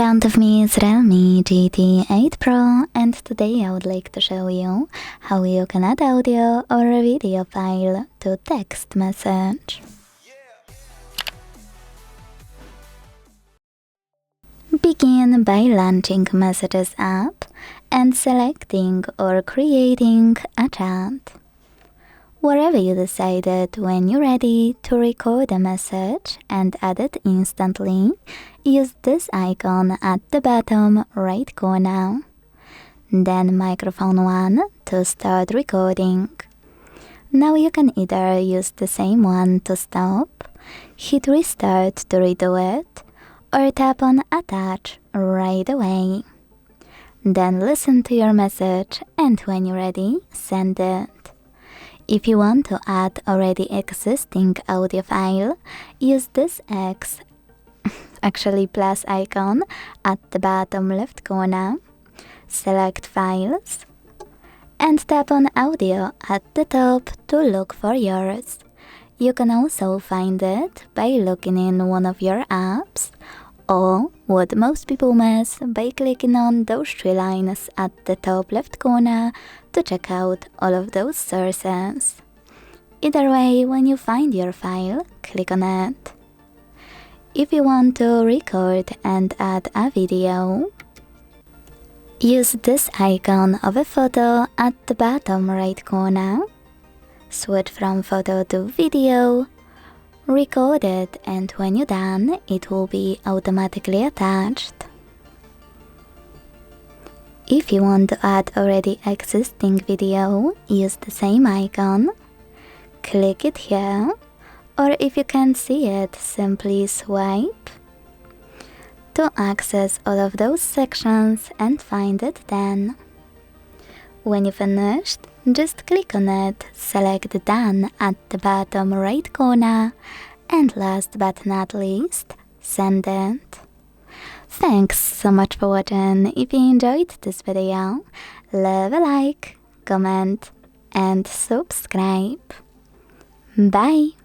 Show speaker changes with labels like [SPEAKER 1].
[SPEAKER 1] front of me is REALME GT8 Pro, and today I would like to show you how you can add audio or a video file to text message. Begin by launching Messages app and selecting or creating a chat. Wherever you decided when you're ready to record a message and add it instantly, use this icon at the bottom right corner. Then microphone 1 to start recording. Now you can either use the same one to stop, hit restart to redo it, or tap on attach right away. Then listen to your message and when you're ready, send it. If you want to add already existing audio file, use this plus icon at the bottom left corner. Select Files and tap on Audio at the top to look for yours. You can also find it by looking in one of your apps, or what most people miss, by clicking on those three lines at the top left corner to check out all of those sources. Either way, when you find your file, click on it. If you want to record and add a video, use this icon of a photo at the bottom right corner. Switch from photo to video, record it, and when you're done, it will be automatically attached. If you want to add already existing video, use the same icon. Click it here, or if you can't see it, simply swipe to access all of those sections and find it then. When you're finished, just click on it, select Done at the bottom right corner, and last but not least, send it. Thanks so much for watching. If you enjoyed this video, leave a like, comment, and subscribe. Bye!